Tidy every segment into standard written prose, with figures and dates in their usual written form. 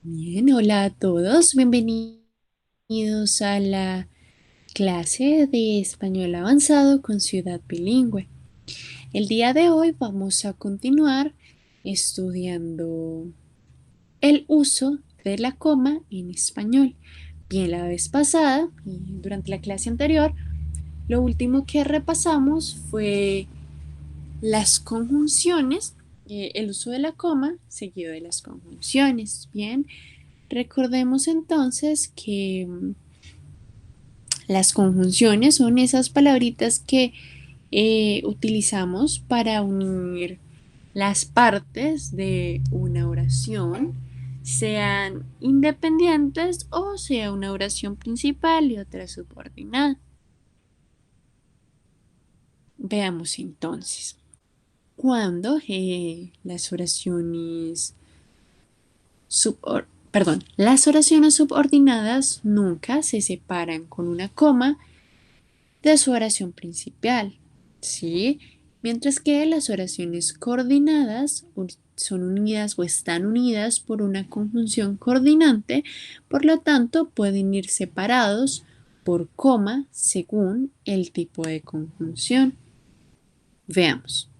Bien, hola a todos, bienvenidos a la clase de español avanzado con Ciudad Bilingüe. El día de hoy vamos a continuar estudiando el uso de la coma en español. Bien, la vez pasada y durante la clase anterior, lo último que repasamos fue las conjunciones, el uso de la coma seguido de las conjunciones. Bien. Recordemos entonces que las conjunciones son esas palabritas que utilizamos para unir las partes de una oración, sean independientes o sea una oración principal y otra subordinada. Veamos entonces. Cuando las oraciones las oraciones subordinadas nunca se separan con una coma de su oración principal, ¿sí? Mientras que las oraciones coordinadas son unidas o están unidas por una conjunción coordinante, por lo tanto pueden ir separados por coma según el tipo de conjunción. Veamos.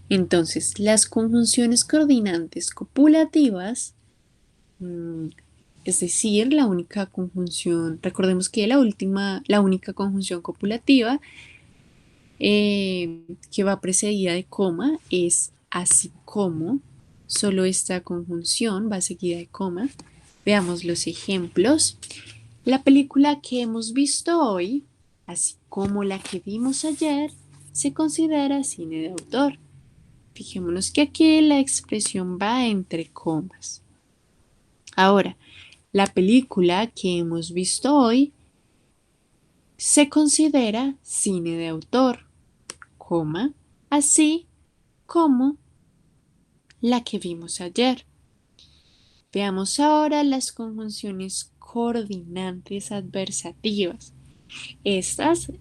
Entonces, las conjunciones coordinantes copulativas, es decir, la única conjunción, recordemos que la única conjunción copulativa que va precedida de coma es así como, solo esta conjunción va seguida de coma. Veamos los ejemplos. La película que hemos visto hoy, así como la que vimos ayer, se considera cine de autor. Fijémonos que aquí la expresión va entre comas. Ahora, la película que hemos visto hoy se considera cine de autor, coma, así como la que vimos ayer. Veamos ahora las conjunciones coordinantes adversativas. Estas,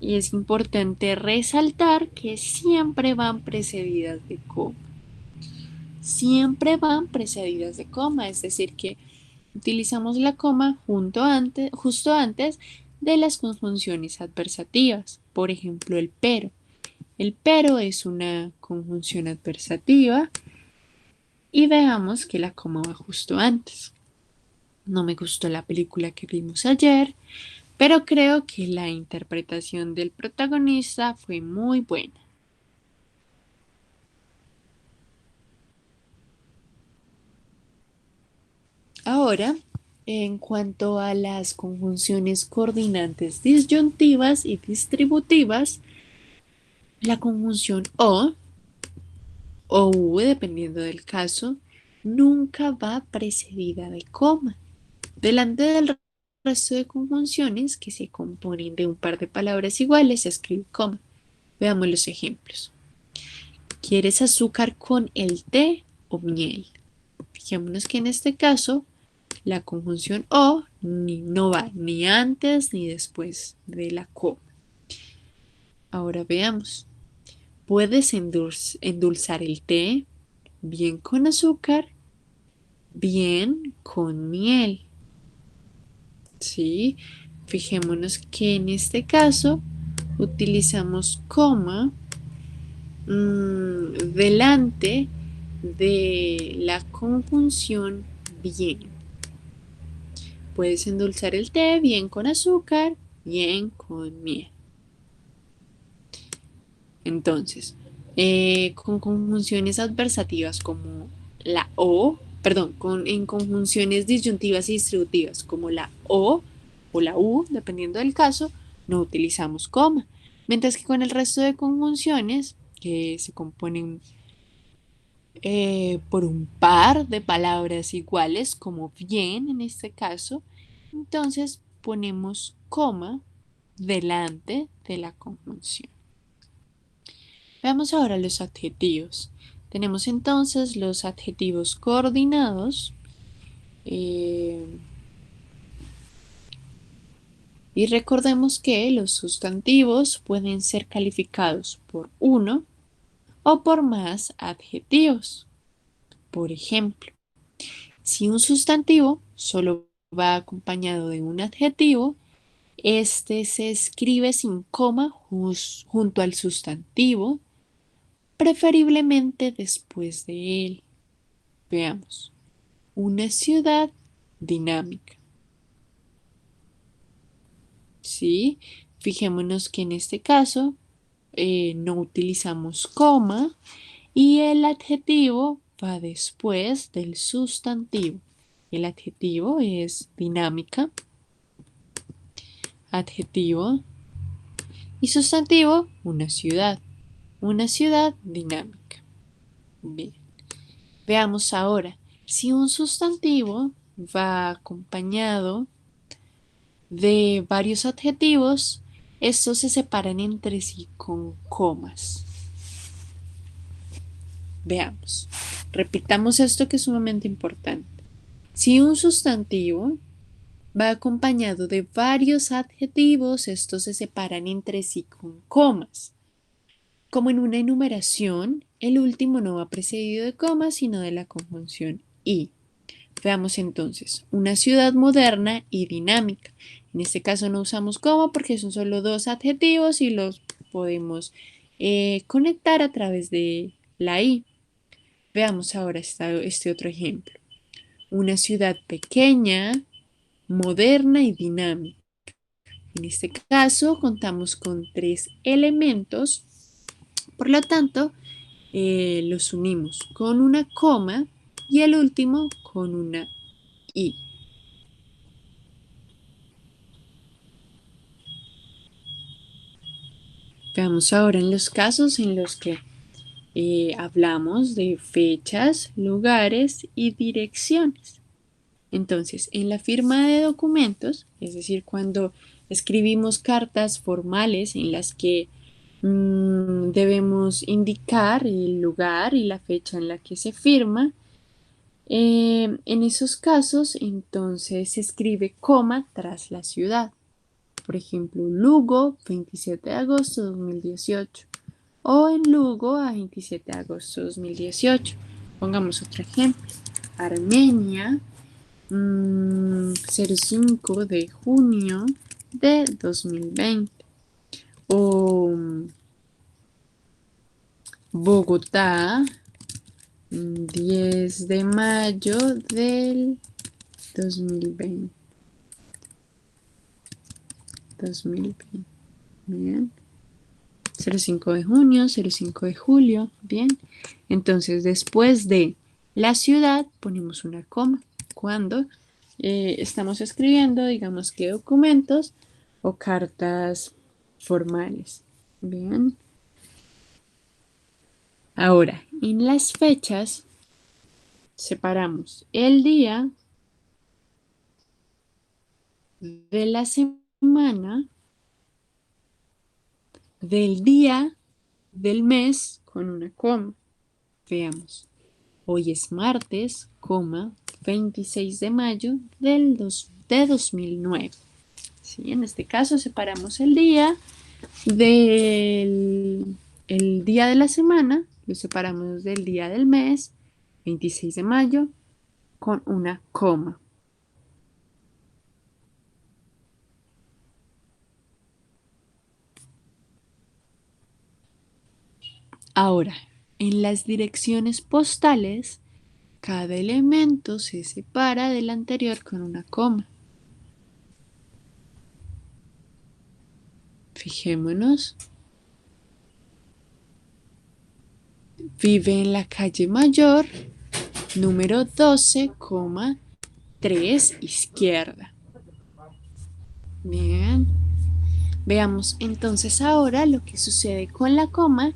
y es importante resaltar que siempre van precedidas de coma. Siempre van precedidas de coma, es decir, que utilizamos la coma justo antes de las conjunciones adversativas. Por ejemplo, el pero. El pero es una conjunción adversativa y veamos que la coma va justo antes. No me gustó la película que vimos ayer, pero creo que la interpretación del protagonista fue muy buena. Ahora, en cuanto a las conjunciones coordinantes disyuntivas y distributivas, la conjunción o u, dependiendo del caso, nunca va precedida de coma. Delante del resto de conjunciones que se componen de un par de palabras iguales se escribe coma. Veamos los ejemplos. ¿Quieres azúcar con el té o miel? Fijémonos que en este caso la conjunción o no va ni antes ni después de la coma. Ahora veamos. ¿Puedes endulzar el té? Bien con azúcar, bien con miel. ¿Sí? Fijémonos que en este caso utilizamos coma delante de la conjunción bien. Puedes endulzar el té bien con azúcar, bien con miel. Entonces, con conjunciones adversativas como la en conjunciones disyuntivas y distributivas como la o la u, dependiendo del caso, no utilizamos coma. Mientras que con el resto de conjunciones, que se componen por un par de palabras iguales, como bien en este caso, entonces ponemos coma delante de la conjunción. Veamos ahora los adjetivos. Tenemos entonces los adjetivos coordinados eh, y recordemos que los sustantivos pueden ser calificados por uno o por más adjetivos. Por ejemplo, Si un sustantivo solo va acompañado de un adjetivo, este se escribe sin coma junto al sustantivo, preferiblemente después de él. Veamos. Una ciudad dinámica. ¿Sí? Fijémonos que en este caso no utilizamos coma y el adjetivo va después del sustantivo. El adjetivo es dinámica, adjetivo y sustantivo una ciudad dinámica. Bien, veamos ahora, si un sustantivo va acompañado de varios adjetivos, estos se separan entre sí con comas. Veamos, repitamos esto que es sumamente importante. Si un sustantivo va acompañado de varios adjetivos, estos se separan entre sí con comas. Como en una enumeración, el último no va precedido de comas, sino de la conjunción y. Veamos entonces, una ciudad moderna y dinámica. En este caso no usamos coma porque son solo dos adjetivos y los podemos conectar a través de la i. Veamos ahora este otro ejemplo. Una ciudad pequeña, moderna y dinámica. En este caso contamos con tres elementos, por lo tanto los unimos con una coma y el último con una i. Veamos ahora en los casos en los que hablamos de fechas, lugares y direcciones. Entonces, en la firma de documentos, es decir, cuando escribimos cartas formales en las que debemos indicar el lugar y la fecha en la que se firma, en esos casos, entonces se escribe coma tras la ciudad. Por ejemplo, Lugo, 27 de agosto de 2018. O en Lugo, a 27 de agosto de 2018. Pongamos otro ejemplo. Armenia, 05 de junio de 2020. O Bogotá, 10 de mayo del 2020. 2020. Bien. 05 de junio, 05 de julio. Bien. Entonces, después de la ciudad, ponemos una coma. Cuando estamos escribiendo, digamos que documentos o cartas formales. Bien. Ahora, en las fechas, separamos el día de la semana del día del mes con una coma. Veamos. Hoy es martes, 26 de mayo de 2009. ¿Sí? En este caso separamos el día del el día de la semana, lo separamos del día del mes, 26 de mayo, con una coma. Ahora, en las direcciones postales, cada elemento se separa del anterior con una coma. Fijémonos. Vive en la calle Mayor, número 12,3 izquierda. Bien. Veamos entonces ahora lo que sucede con la coma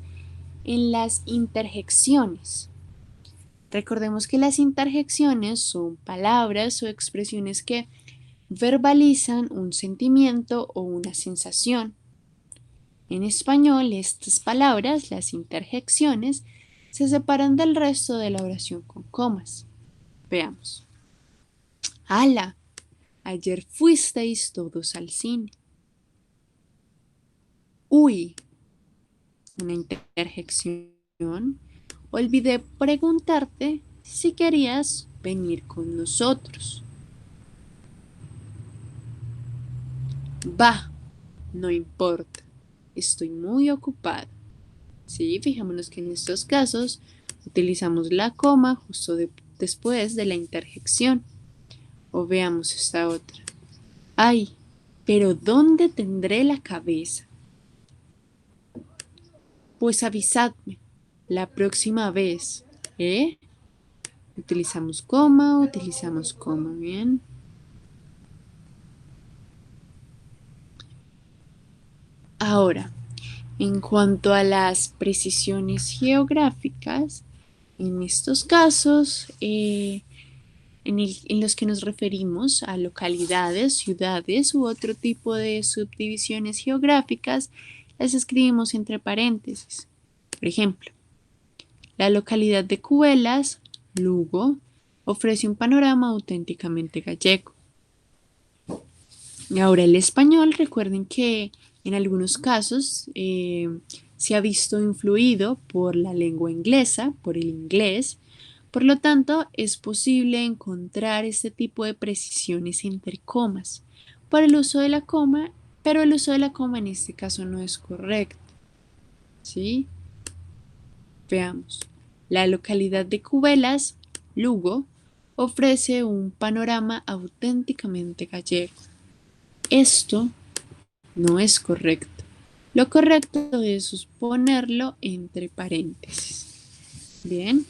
en las interjecciones. Recordemos que las interjecciones son palabras o expresiones que verbalizan un sentimiento o una sensación. En español, estas palabras, las interjecciones, se separan del resto de la oración con comas. Veamos. ¡Hala! Ayer fuisteis todos al cine. Uy, una interjección. Olvidé preguntarte si querías venir con nosotros. Va, no importa, estoy muy ocupada. Sí, fijémonos que en estos casos utilizamos la coma justo después de la interjección. O veamos esta otra. Ay, pero ¿dónde tendré la cabeza? Pues avisadme la próxima vez, ¿eh? Utilizamos coma, bien. Ahora, en cuanto a las precisiones geográficas, en estos casos, en los que nos referimos a localidades, ciudades u otro tipo de subdivisiones geográficas, las escribimos entre paréntesis. Por ejemplo, la localidad de Cubelas, Lugo, ofrece un panorama auténticamente gallego. Y ahora el español, recuerden que en algunos casos se ha visto influido por la lengua inglesa, por el inglés. Por lo tanto, es posible encontrar este tipo de precisiones entre comas por el uso de la coma, pero el uso de la coma en este caso no es correcto. ¿Sí? Veamos. La localidad de Cubelas, Lugo, ofrece un panorama auténticamente gallego. Esto no es correcto. Lo correcto es ponerlo entre paréntesis. Bien.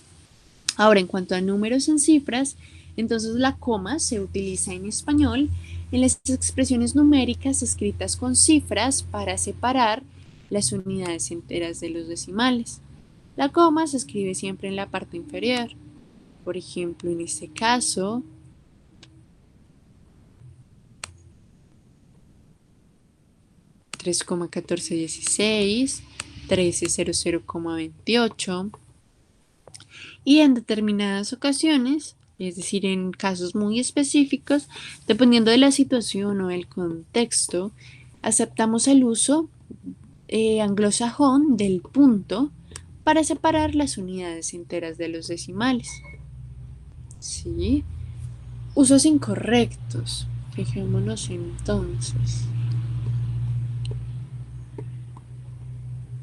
Ahora, en cuanto a números en cifras, entonces la coma se utiliza en español en las expresiones numéricas escritas con cifras para separar las unidades enteras de los decimales. La coma se escribe siempre en la parte inferior. Por ejemplo, en este caso, 3,1416, 1300,28 y en determinadas ocasiones, es decir, en casos muy específicos, dependiendo de la situación o el contexto, aceptamos el uso anglosajón del punto para separar las unidades enteras de los decimales. ¿Sí? Usos incorrectos. Fijémonos entonces.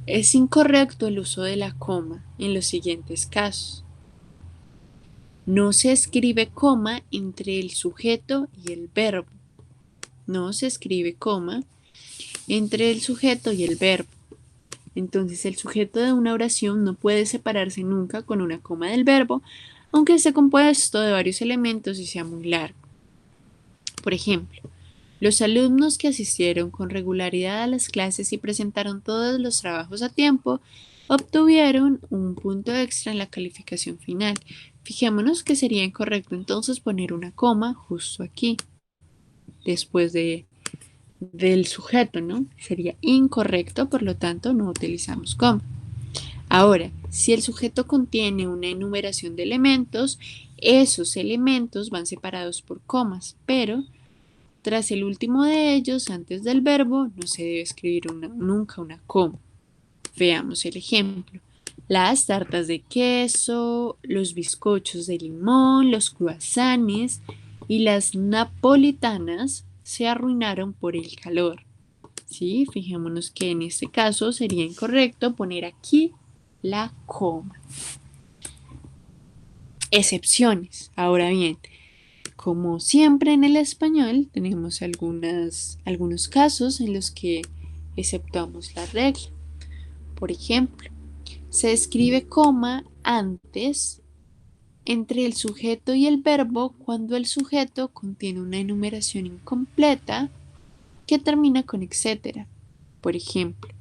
Es incorrecto el uso de la coma en los siguientes casos. No se escribe coma entre el sujeto y el verbo. No se escribe coma entre el sujeto y el verbo. Entonces el sujeto de una oración no puede separarse nunca con una coma del verbo, aunque esté compuesto de varios elementos y sea muy largo. Por ejemplo, los alumnos que asistieron con regularidad a las clases y presentaron todos los trabajos a tiempo obtuvieron un punto extra en la calificación final. Fijémonos que sería incorrecto entonces poner una coma justo aquí, después del sujeto, ¿no? Sería incorrecto, por lo tanto no utilizamos coma. Ahora, si el sujeto contiene una enumeración de elementos, esos elementos van separados por comas, pero tras el último de ellos, antes del verbo, no se debe escribir nunca una coma. Veamos el ejemplo. Las tartas de queso, los bizcochos de limón, los croissants y las napolitanas se arruinaron por el calor. ¿Sí? Fijémonos que en este caso sería incorrecto poner aquí la coma. Excepciones. Ahora bien, como siempre en el español, tenemos algunos casos en los que exceptuamos la regla. Por ejemplo, se escribe coma antes entre el sujeto y el verbo cuando el sujeto contiene una enumeración incompleta que termina con etcétera. Por ejemplo,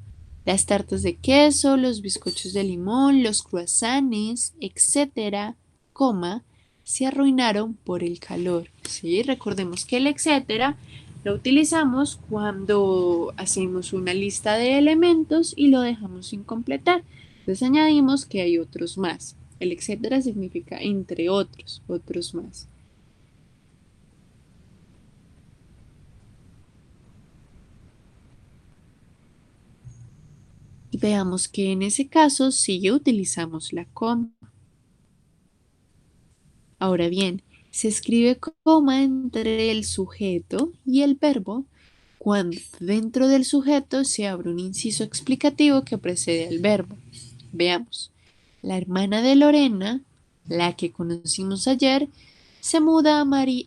las tartas de queso, los bizcochos de limón, los croissants, etcétera, coma, se arruinaron por el calor. ¿Sí? Recordemos que el etcétera lo utilizamos cuando hacemos una lista de elementos y lo dejamos sin completar. Entonces añadimos que hay otros más. El etcétera significa entre otros, otros más. Y veamos que en ese caso sí utilizamos la coma. Ahora bien, se escribe coma entre el sujeto y el verbo cuando dentro del sujeto se abre un inciso explicativo que precede al verbo. Veamos. La hermana de Lorena, la que conocimos ayer, se muda a Madrid,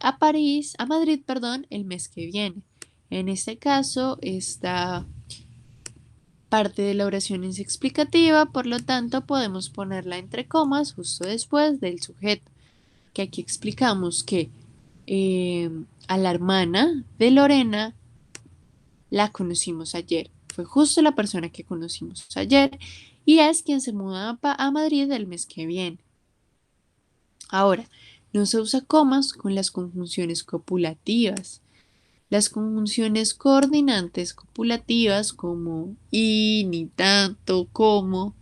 perdón, el mes que viene. En este caso, esta parte de la oración es explicativa, por lo tanto podemos ponerla entre comas justo después del sujeto, que aquí explicamos que a la hermana de Lorena la conocimos ayer. Fue justo la persona que conocimos ayer y es quien se muda a Madrid el mes que viene. Ahora, no se usa comas con las conjunciones copulativas. Las conjunciones coordinantes copulativas como y, ni tanto, como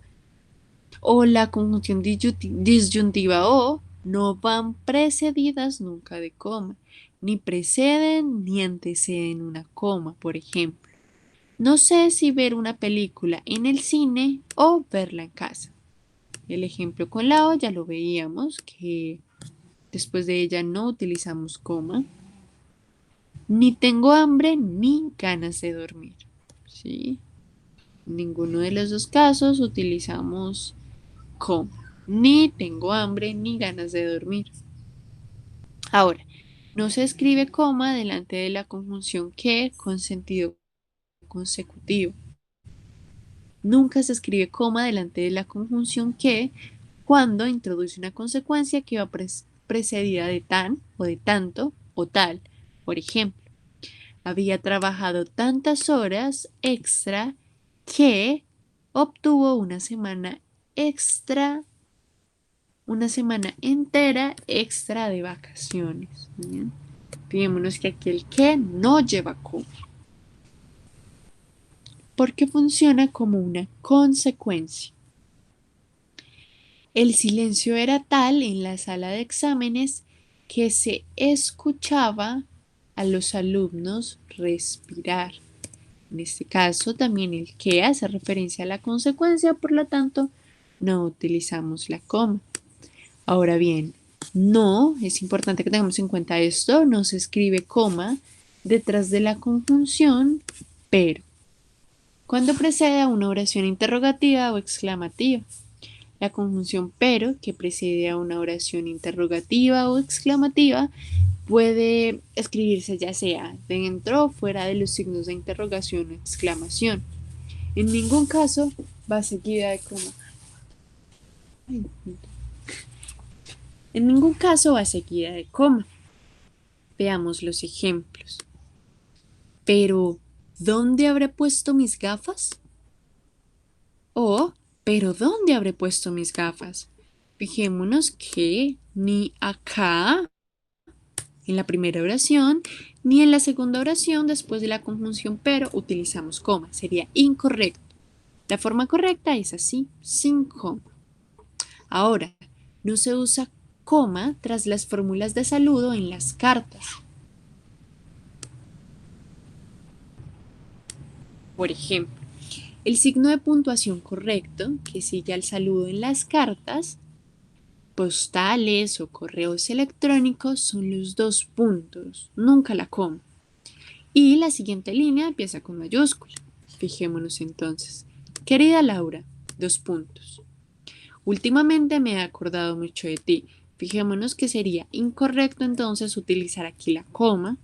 o la conjunción disyuntiva o no van precedidas nunca de coma, ni preceden ni anteceden una coma, por ejemplo. No sé si ver una película en el cine o verla en casa. El ejemplo con la O ya lo veíamos, que después de ella no utilizamos coma. Ni tengo hambre ni ganas de dormir. ¿Sí? En ninguno de los dos casos utilizamos coma. Ni tengo hambre ni ganas de dormir. Ahora, no se escribe coma delante de la conjunción que con sentido consecutivo. Nunca se escribe coma delante de la conjunción que cuando introduce una consecuencia que va precedida de tan o de tanto o tal. Por ejemplo, había trabajado tantas horas extra que obtuvo una semana entera extra de vacaciones. ¿Bien? Fijémonos que aquí el que no lleva coma, porque funciona como una consecuencia. El silencio era tal en la sala de exámenes que se escuchaba a los alumnos respirar. En este caso, también el que hace referencia a la consecuencia, por lo tanto, no utilizamos la coma. Ahora bien, no, es importante que tengamos en cuenta esto, no se escribe coma detrás de la conjunción, pero cuando precede a una oración interrogativa o exclamativa. La conjunción pero, que precede a una oración interrogativa o exclamativa, puede escribirse ya sea dentro o fuera de los signos de interrogación o exclamación. En ningún caso va seguida de coma. En ningún caso va seguida de coma. Veamos los ejemplos. Pero, ¿dónde habré puesto mis gafas? O, ¿pero dónde habré puesto mis gafas? Fijémonos que ni acá en la primera oración ni en la segunda oración después de la conjunción pero utilizamos coma. Sería incorrecto. La forma correcta es así, sin coma. Ahora, no se usa coma tras las fórmulas de saludo en las cartas. Por ejemplo, el signo de puntuación correcto que sigue al saludo en las cartas postales o correos electrónicos son los dos puntos, nunca la coma. Y la siguiente línea empieza con mayúscula. Fijémonos entonces. Querida Laura, dos puntos. Últimamente me he acordado mucho de ti. Fijémonos que sería incorrecto entonces utilizar aquí la coma.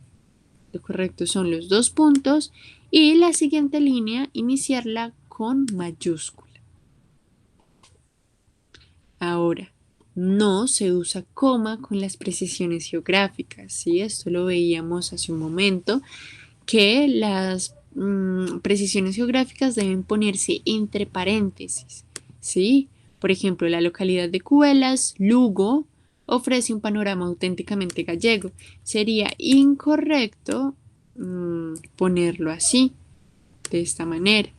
Lo correcto son los dos puntos y la siguiente línea iniciarla con mayúscula. Ahora, no se usa coma con las precisiones geográficas, ¿sí? Esto lo veíamos hace un momento, que las precisiones geográficas deben ponerse entre paréntesis, ¿sí? Por ejemplo, la localidad de Cubelas, Lugo, ofrece un panorama auténticamente gallego. Sería incorrecto ponerlo así, de esta manera.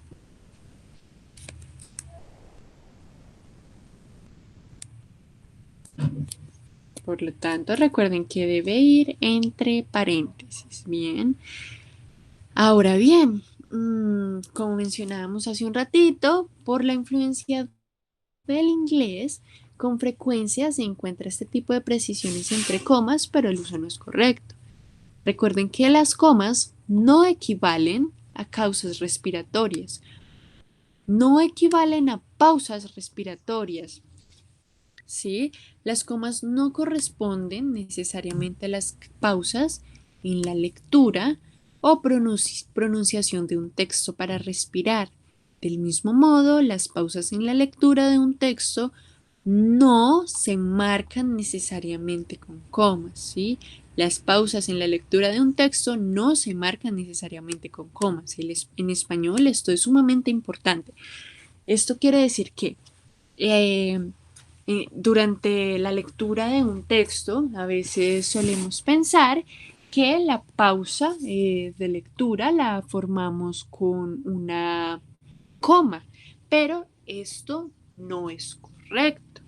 Por lo tanto, recuerden que debe ir entre paréntesis. Bien. Ahora bien, como mencionábamos hace un ratito, por la influencia del inglés, Con frecuencia se encuentra este tipo de precisiones entre comas, pero el uso no es correcto. Recuerden que las comas no equivalen a causas respiratorias, no equivalen a pausas respiratorias. ¿Sí? Las comas no corresponden necesariamente a las pausas en la lectura o pronunciación de un texto para respirar. Del mismo modo, las pausas en la lectura de un texto no se marcan necesariamente con comas, ¿sí? Las pausas en la lectura de un texto no se marcan necesariamente con comas. En español esto es sumamente importante. Esto quiere decir que eh, durante la lectura de un texto, a veces solemos pensar que la pausa de lectura la formamos con una coma, pero esto no es correcto,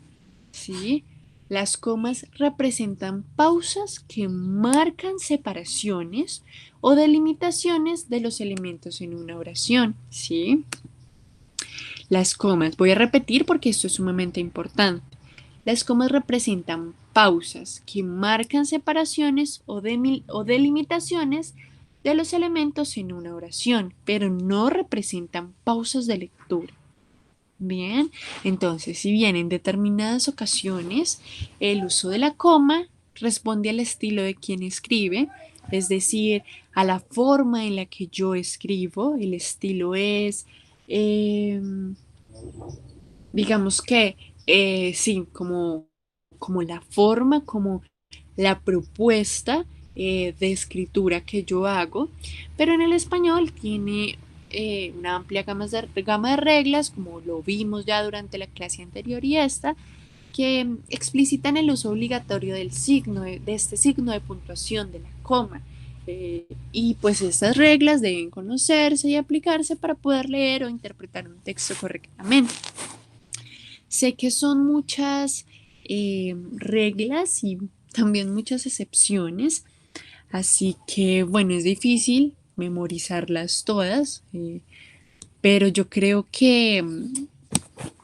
¿sí? Las comas representan pausas que marcan separaciones o delimitaciones de los elementos en una oración, ¿sí? Las comas, voy a repetir porque esto es sumamente importante. Las comas representan pausas que marcan separaciones o delimitaciones de los elementos en una oración, pero no representan pausas de lectura. Bien, entonces, si bien en determinadas ocasiones el uso de la coma responde al estilo de quien escribe, es decir, a la forma en la que yo escribo, el estilo es, digamos que, sí, como la forma, como la propuesta de escritura que yo hago, pero en el español tiene una amplia gama de reglas, como lo vimos ya durante la clase anterior y esta, que explicitan el uso obligatorio del signo, de este signo de puntuación, de la coma. Y pues estas reglas deben conocerse y aplicarse para poder leer o interpretar un texto correctamente. Sé que son muchas reglas y también muchas excepciones, así que bueno, es difícil memorizarlas todas, pero yo creo que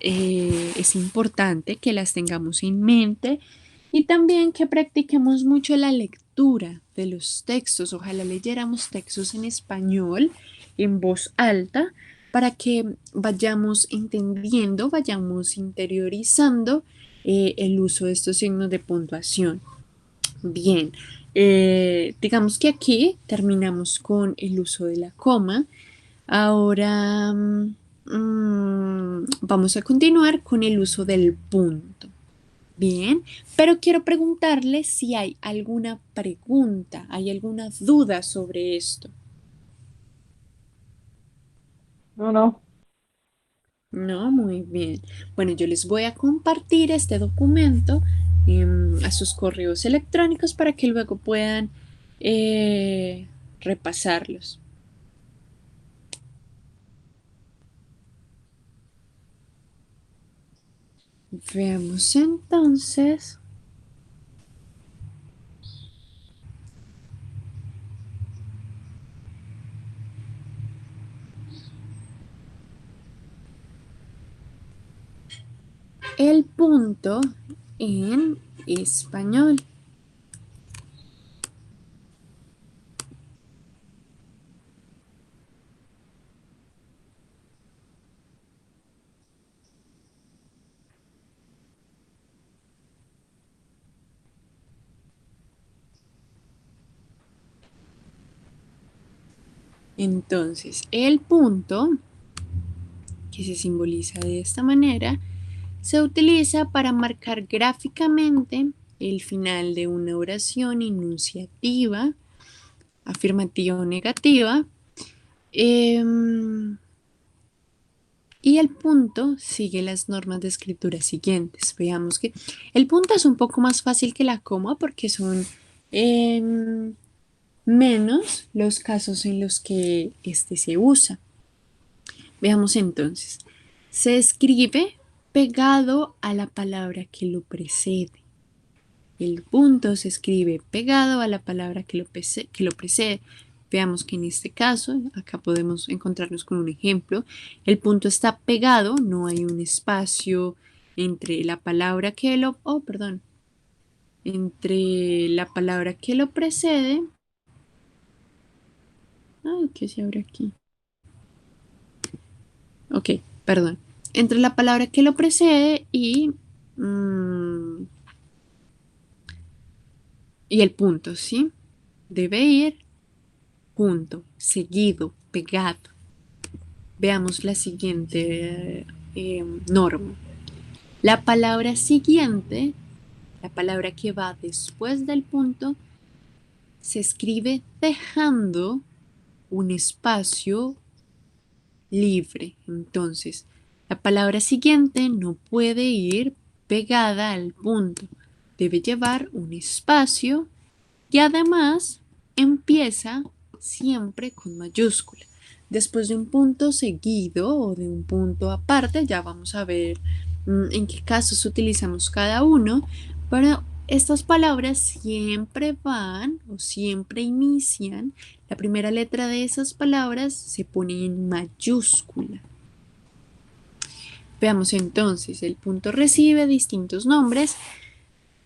es importante que las tengamos en mente y también que practiquemos mucho la lectura de los textos. Ojalá leyéramos textos en español en voz alta para que vayamos entendiendo, vayamos interiorizando el uso de estos signos de puntuación. Bien, digamos que aquí terminamos con el uso de la coma. Ahora vamos a continuar con el uso del punto. Bien, pero quiero preguntarle si hay alguna pregunta, hay alguna duda sobre esto. No, no. No, muy bien. Bueno, yo les voy a compartir este documento a sus correos electrónicos para que luego puedan repasarlos. Veamos entonces. El punto en español. Entonces, el punto, que se simboliza de esta manera, se utiliza para marcar gráficamente el final de una oración enunciativa, afirmativa o negativa. Y el punto sigue las normas de escritura siguientes. Veamos que el punto es un poco más fácil que la coma porque son menos los casos en los que este se usa. Veamos entonces. Se escribe pegado a la palabra que lo precede. El punto se escribe pegado a la palabra que lo precede. Veamos que en este caso, acá podemos encontrarnos con un ejemplo. El punto está pegado, no hay un espacio entre la palabra que lo, entre la palabra que lo precede. ¿Qué se abre aquí? Ok, perdón. Entre la palabra que lo precede y el punto, ¿sí? Debe ir junto, seguido, pegado. Veamos la siguiente norma. La palabra siguiente, la palabra que va después del punto, se escribe dejando un espacio libre. Entonces, la palabra siguiente no puede ir pegada al punto. Debe llevar un espacio y además empieza siempre con mayúscula. Después de un punto seguido o de un punto aparte, ya vamos a ver en qué casos utilizamos cada uno, pero estas palabras siempre van o siempre inician, la primera letra de esas palabras se pone en mayúscula. Veamos entonces, el punto recibe distintos nombres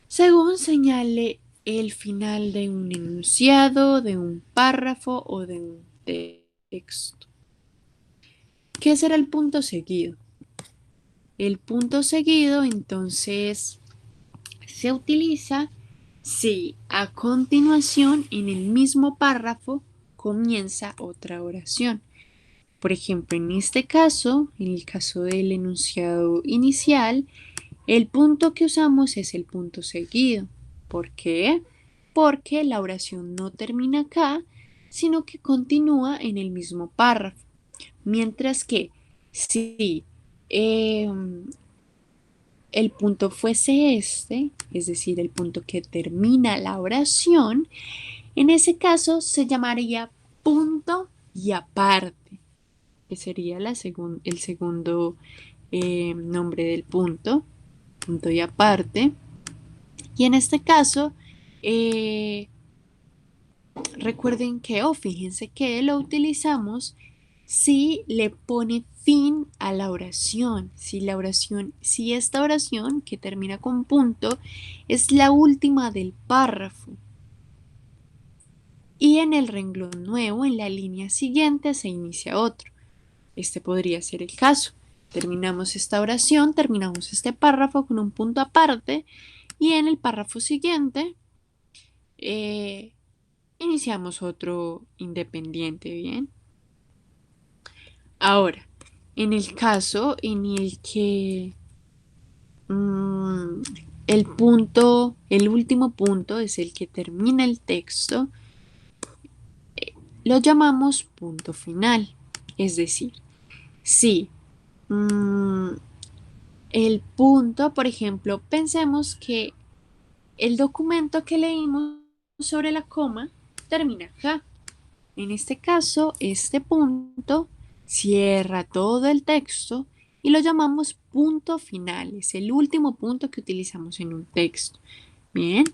según señale el final de un enunciado, de un párrafo o de un texto. ¿Qué será el punto seguido? El punto seguido entonces se utiliza si a continuación en el mismo párrafo comienza otra oración. Por ejemplo, en este caso, en el caso del enunciado inicial, el punto que usamos es el punto seguido. ¿Por qué? Porque la oración no termina acá, sino que continúa en el mismo párrafo. Mientras que si el punto fuese este, es decir, el punto que termina la oración, en ese caso se llamaría punto y aparte, que sería el segundo nombre del punto y aparte. Y en este caso, eh, recuerden que, fíjense que lo utilizamos si le pone fin a la oración. Si esta oración que termina con punto es la última del párrafo. Y en el renglón nuevo, en la línea siguiente, se inicia otro. Este podría ser el caso. Terminamos esta oración, terminamos este párrafo con un punto aparte y en el párrafo siguiente eh, iniciamos otro independiente, ¿bien? Ahora, en el caso en el que mm, el último punto es el que termina el texto, lo llamamos punto final. Es decir, si mm, el punto, por ejemplo, pensemos que el documento que leímos sobre la coma termina acá. En este caso, este punto cierra todo el texto y lo llamamos punto final. Es el último punto que utilizamos en un texto. Bien,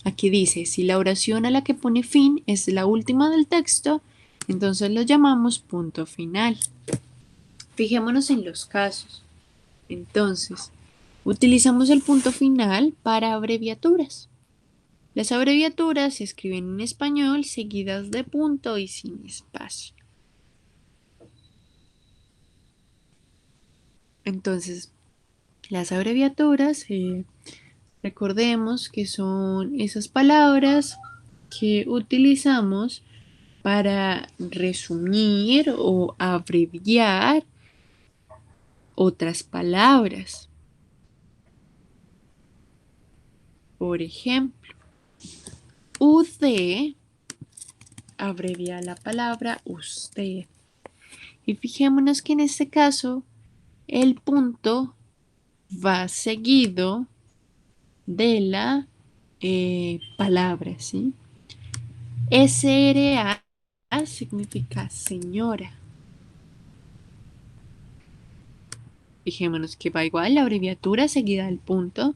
aquí dice, si la oración a la que pone fin es la última del texto, entonces lo llamamos punto final. Fijémonos en los casos. Entonces, utilizamos el punto final para abreviaturas. Las abreviaturas se escriben en español seguidas de punto y sin espacio. Entonces, las abreviaturas, recordemos que son esas palabras que utilizamos para resumir o abreviar otras palabras. Por ejemplo, UD abrevia la palabra usted. Y fijémonos que en este caso el punto va seguido de la palabra, ¿sí? SRA significa señora. Fijémonos que va igual la abreviatura seguida del punto.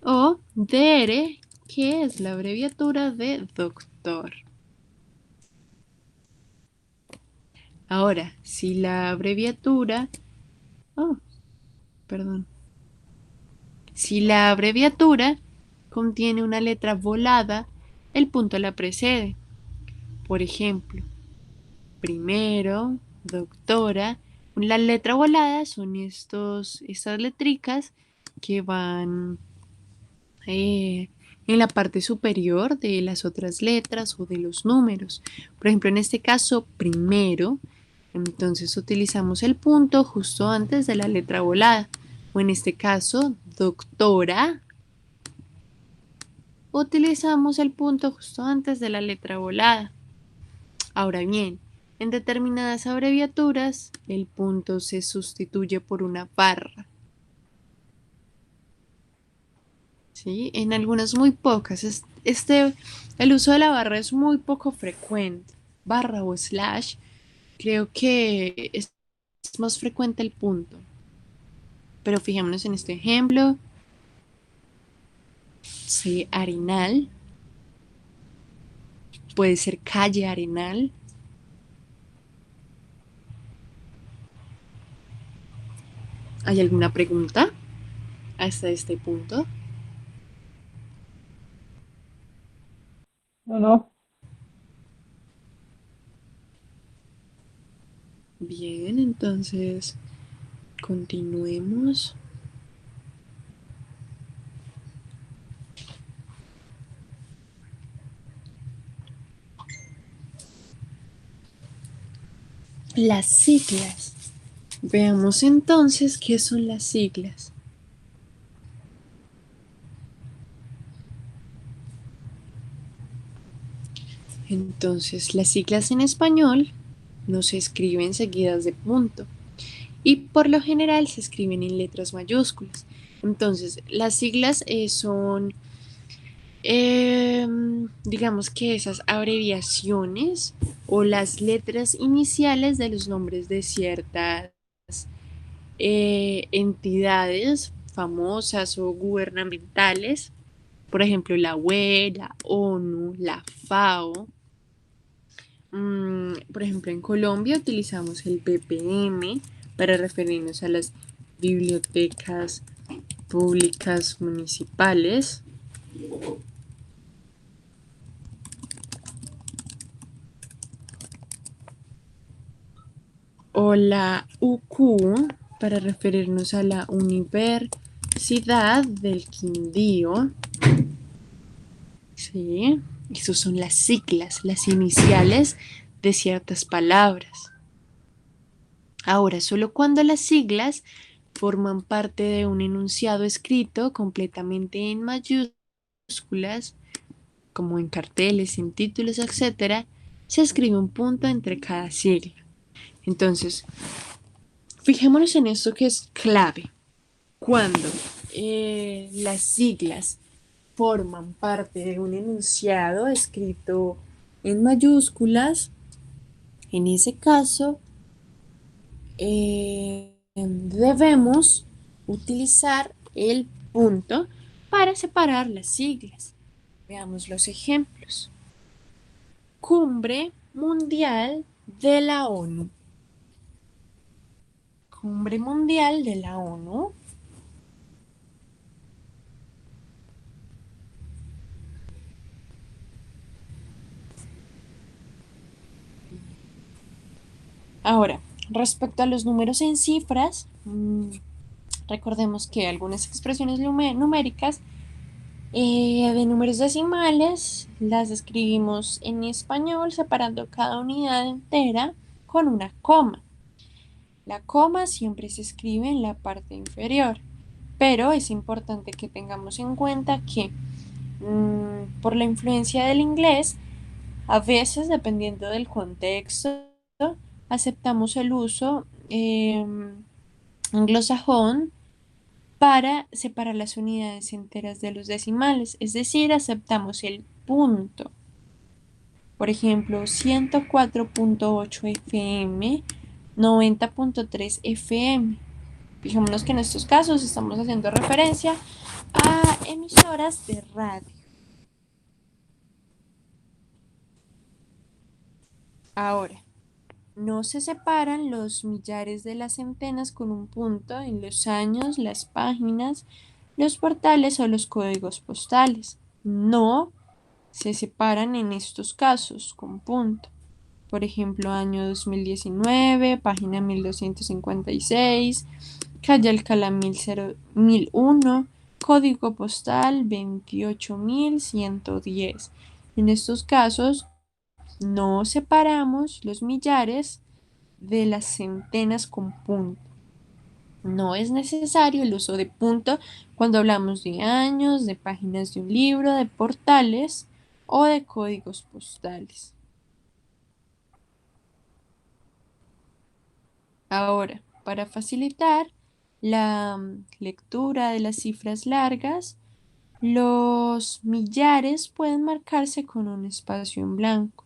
O DR, que es la abreviatura de doctor. Ahora, si la abreviatura... Oh, perdón. Si la abreviatura contiene una letra volada, el punto la precede. Por ejemplo, primero, doctora. La letra volada son estas letricas que van eh, en la parte superior de las otras letras o de los números. Por ejemplo, en este caso, primero, entonces utilizamos el punto justo antes de la letra volada. O en este caso, doctora, utilizamos el punto justo antes de la letra volada. Ahora bien, en determinadas abreviaturas, el punto se sustituye por una barra. ¿Sí? En algunas muy pocas. El uso de la barra es muy poco frecuente. Barra o slash, creo que es más frecuente el punto. Pero fijémonos en este ejemplo. Sí, Arenal. Puede ser calle Arenal. ¿Hay alguna pregunta hasta este punto? No, no. Bien, entonces continuemos. Las siglas. Veamos entonces qué son las siglas. Entonces, las siglas en español no se escriben seguidas de punto y por lo general se escriben en letras mayúsculas. Entonces, las siglas son, digamos que esas abreviaciones o las letras iniciales de los nombres de ciertas entidades famosas o gubernamentales, por ejemplo, la UE, la ONU, la FAO. Por ejemplo, en Colombia utilizamos el BPM para referirnos a las bibliotecas públicas municipales. O la UQ para referirnos a la Universidad del Quindío. Sí, esas son las siglas, las iniciales de ciertas palabras. Ahora, solo cuando las siglas forman parte de un enunciado escrito completamente en mayúsculas, como en carteles, en títulos, etcétera, se escribe un punto entre cada sigla. Entonces, fijémonos en esto que es clave. Cuando las siglas forman parte de un enunciado escrito en mayúsculas, en ese caso debemos utilizar el punto para separar las siglas. Veamos los ejemplos. Cumbre Mundial de la ONU. Cumbre Mundial de la ONU. Ahora, respecto a los números en cifras, recordemos que algunas expresiones numéricas de números decimales las escribimos en español separando cada unidad entera con una coma. La coma siempre se escribe en la parte inferior, pero es importante que tengamos en cuenta que por la influencia del inglés, a veces, dependiendo del contexto, aceptamos el uso anglosajón para separar las unidades enteras de los decimales, es decir, aceptamos el punto. Por ejemplo, 104.8 FM, 90.3 FM. Fijémonos que en estos casos estamos haciendo referencia a emisoras de radio. Ahora, no se separan los millares de las centenas con un punto en los años, las páginas, los portales o los códigos postales. No se separan en estos casos con punto. Por ejemplo, año 2019, página 1256, calle Alcalá 1001, código postal 28110. En estos casos, no separamos los millares de las centenas con punto. No es necesario el uso de punto cuando hablamos de años, de páginas de un libro, de portales o de códigos postales. Ahora, para facilitar la lectura de las cifras largas, los millares pueden marcarse con un espacio en blanco.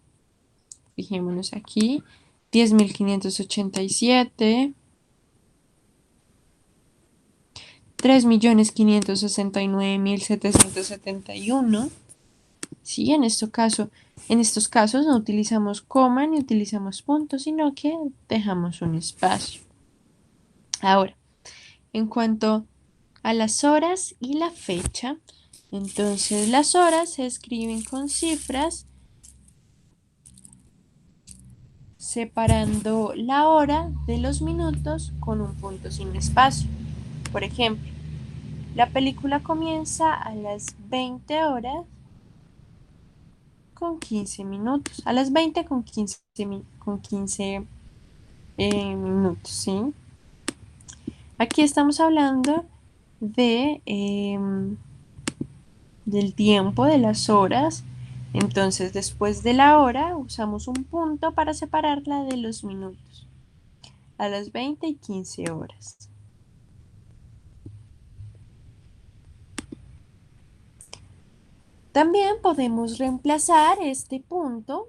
Fijémonos aquí, 10.587, 3.569.771. Sí, en estos casos no utilizamos coma ni utilizamos puntos, sino que dejamos un espacio. Ahora, en cuanto a las horas y la fecha, entonces las horas se escriben con cifras separando la hora de los minutos con un punto sin espacio. Por ejemplo, la película comienza a las 20 horas con 15 minutos. A las 20 con 15 minutos, ¿sí? Aquí estamos hablando de del tiempo, de las horas. Entonces, después de la hora, usamos un punto para separarla de los minutos. A las 20 y 15 horas. También podemos reemplazar este punto.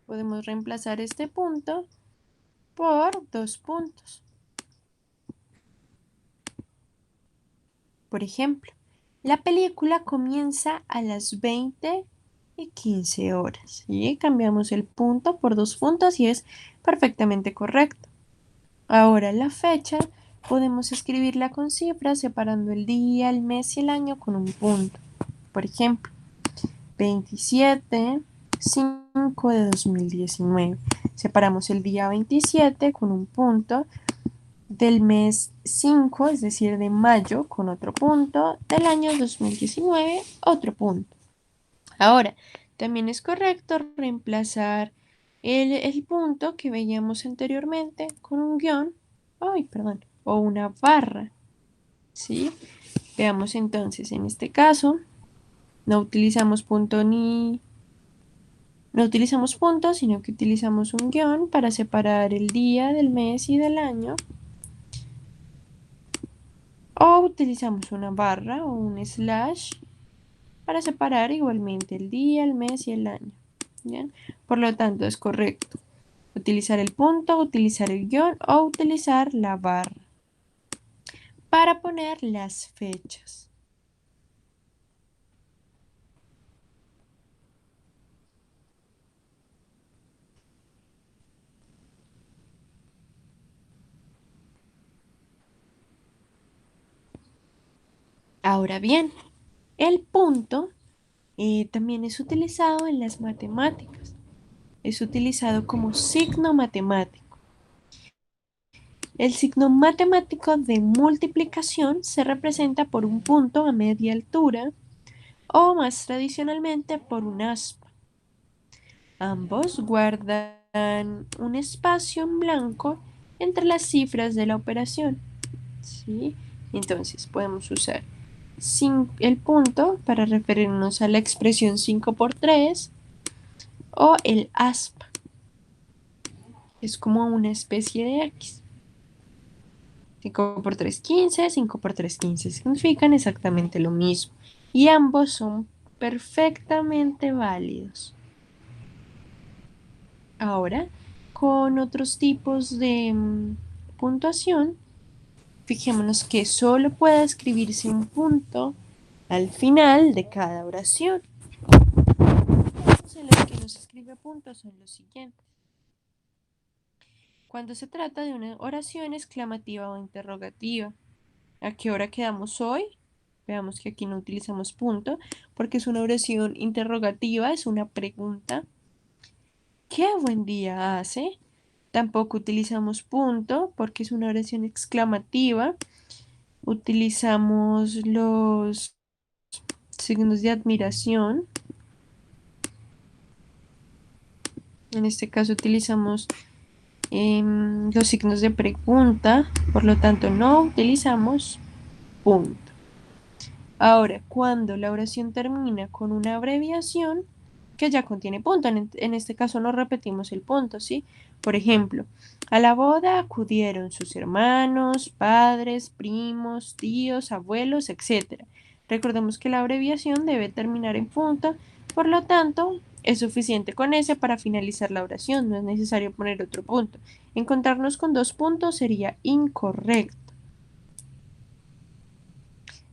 Podemos reemplazar este punto por dos puntos. Por ejemplo, la película comienza a las 20 y 15 horas. Y cambiamos el punto por dos puntos y es perfectamente correcto. Ahora la fecha podemos escribirla con cifras separando el día, el mes y el año con un punto. Por ejemplo, 27/5 de 2019. Separamos el día 27 con un punto, del mes 5, es decir, de mayo, con otro punto, del año 2019, otro punto. Ahora, también es correcto reemplazar el punto que veíamos anteriormente con un guión, o una barra, ¿sí? Veamos entonces, en este caso, no utilizamos no utilizamos puntos, sino que utilizamos un guión para separar el día del mes y del año. O utilizamos una barra o un slash para separar igualmente el día, el mes y el año. ¿Bien? Por lo tanto, es correcto utilizar el punto, utilizar el guión o utilizar la barra para poner las fechas. Ahora bien, el punto también es utilizado en las matemáticas. Es utilizado como signo matemático. El signo matemático de multiplicación se representa por un punto a media altura o más tradicionalmente por un aspa. Ambos guardan un espacio en blanco entre las cifras de la operación. ¿Sí? Entonces podemos usar el punto para referirnos a la expresión 5 por 3 o el aspa. Es como una especie de X. 5 por 3, 15, 5 por 3, 15 significan exactamente lo mismo y ambos son perfectamente válidos. Ahora, con otros tipos de puntuación, fijémonos que solo puede escribirse un punto al final de cada oración. Los casos en los que no se escribe punto son los siguientes. cuando se trata de una oración exclamativa o interrogativa. ¿A qué hora quedamos hoy? Veamos que aquí no utilizamos punto porque es una oración interrogativa, es una pregunta. ¿Qué buen día hace? Tampoco utilizamos punto porque es una oración exclamativa. Utilizamos los signos de admiración. En este caso utilizamos los signos de pregunta, por lo tanto no utilizamos punto. Ahora, cuando la oración termina con una abreviación que ya contiene punto, en este caso no repetimos el punto, ¿sí? Por ejemplo, a la boda acudieron sus hermanos, padres, primos, tíos, abuelos, etc. Recordemos que la abreviación debe terminar en punto, por lo tanto, es suficiente con ese para finalizar la oración, no es necesario poner otro punto. Encontrarnos con dos puntos sería incorrecto.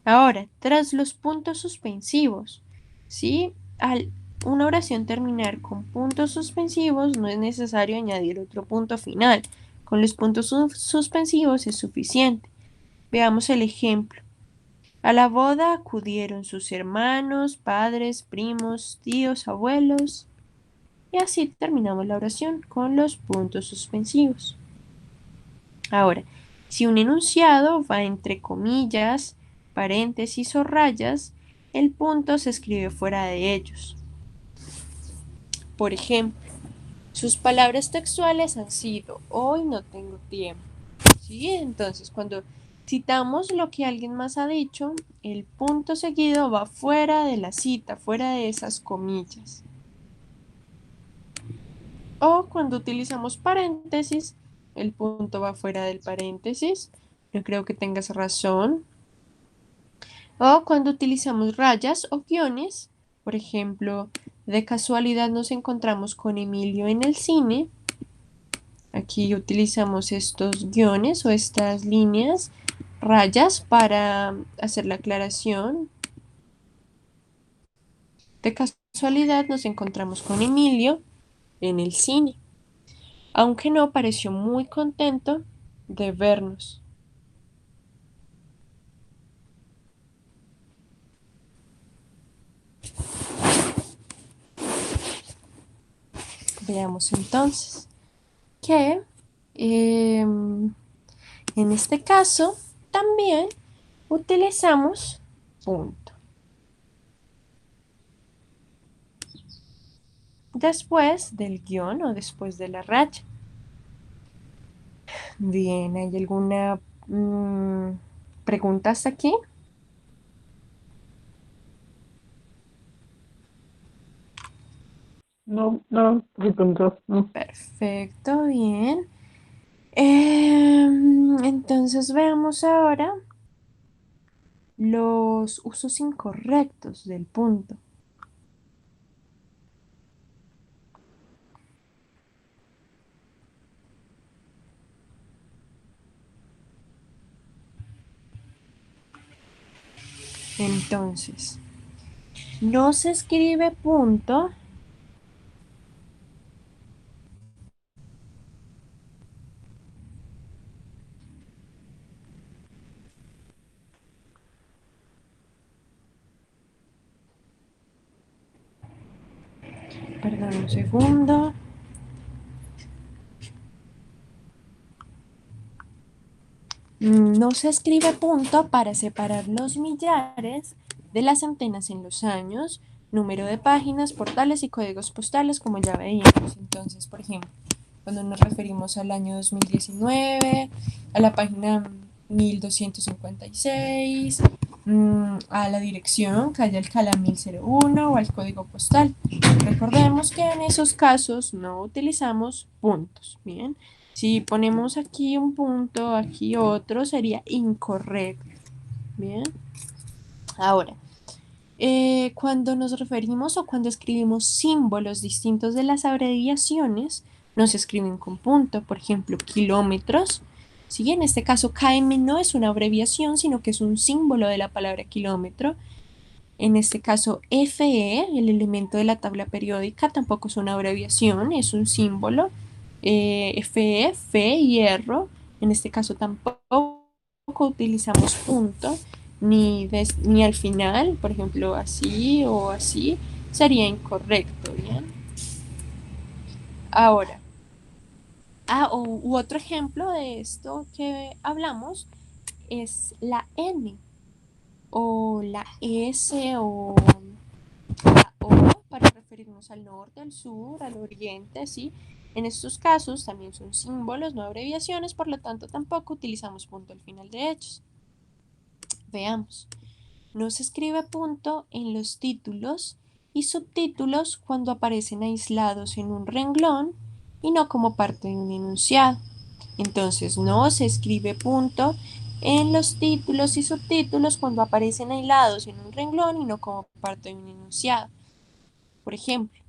Ahora, tras los puntos suspensivos, ¿sí? Al una oración terminar con puntos suspensivos, no es necesario añadir otro punto final. Con los puntos suspensivos es suficiente. Veamos el ejemplo. A la boda acudieron sus hermanos, padres, primos, tíos, abuelos. Y así terminamos la oración con los puntos suspensivos. Ahora, si un enunciado va entre comillas, paréntesis o rayas, el punto se escribe fuera de ellos. Por ejemplo, sus palabras textuales han sido, hoy no tengo tiempo. ¿Sí? Entonces, cuando citamos lo que alguien más ha dicho, el punto seguido va fuera de la cita, fuera de esas comillas. O cuando utilizamos paréntesis, el punto va fuera del paréntesis. Yo creo que tengas razón. O cuando utilizamos rayas o guiones, por ejemplo, de casualidad nos encontramos con Emilio en el cine. Aquí utilizamos estos guiones o estas líneas, rayas para hacer la aclaración. De casualidad nos encontramos con Emilio en el cine, aunque no pareció muy contento de vernos. Veamos entonces que en este caso también utilizamos punto después del guión o después de la raya. Bien, ¿hay alguna pregunta hasta aquí? No, no, sí, punto. No. Perfecto, bien. Entonces veamos ahora los usos incorrectos del punto. Entonces, no se escribe punto perdón un segundo. No se escribe punto para separar los millares de las centenas en los años, número de páginas, portales y códigos postales, como ya veíamos. Entonces, por ejemplo, cuando nos referimos al año 2019, a la página 1256, a la dirección, calle Alcalá 1001 o al código postal. Recordemos que en esos casos no utilizamos puntos, ¿bien? Si ponemos aquí un punto, aquí otro, sería incorrecto. Bien. Ahora, cuando nos referimos o cuando escribimos símbolos distintos de las abreviaciones, no se escriben con punto. Por ejemplo, kilómetros. ¿Sí? En este caso, km no es una abreviación, sino que es un símbolo de la palabra kilómetro. En este caso, Fe, el elemento de la tabla periódica, tampoco es una abreviación, es un símbolo. fe, hierro. En este caso tampoco utilizamos punto, ni al final, por ejemplo, así o así, sería incorrecto, ¿bien? Ahora, u otro ejemplo de esto que hablamos es la N o la S o la O para referirnos al norte, al sur, al oriente, ¿sí? En estos casos también son símbolos, no abreviaciones, por lo tanto tampoco utilizamos punto al final de ellos. Veamos. No se escribe punto en los títulos y subtítulos cuando aparecen aislados en un renglón y no como parte de un enunciado. Entonces, no se escribe punto en los títulos y subtítulos cuando aparecen aislados en un renglón y no como parte de un enunciado. Por ejemplo,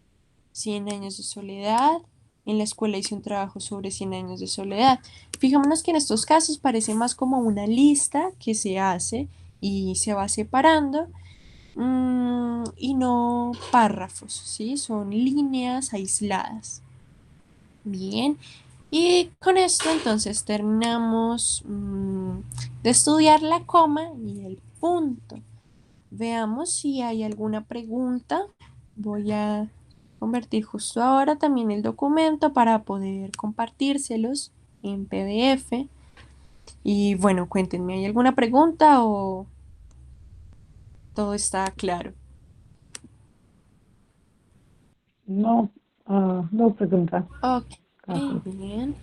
100 años de soledad. En la escuela hice un trabajo sobre 100 años de soledad. Fijémonos que en estos casos parece más como una lista que se hace y se va separando y no párrafos, ¿sí? Son líneas aisladas. Bien, y con esto entonces terminamos de estudiar la coma y el punto. Veamos si hay alguna pregunta. Voy a convertir justo ahora también el documento para poder compartírselos en PDF. Y bueno, cuéntenme, ¿hay alguna pregunta o todo está claro? No, no pregunta. Ok, Gracias. bien.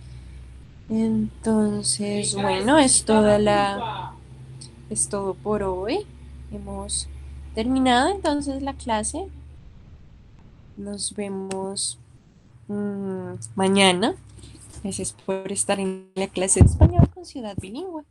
Entonces, bueno, es todo por hoy. Hemos terminado entonces la clase. Nos vemos mañana. Gracias por estar en la clase de español con Ciudad Bilingüe.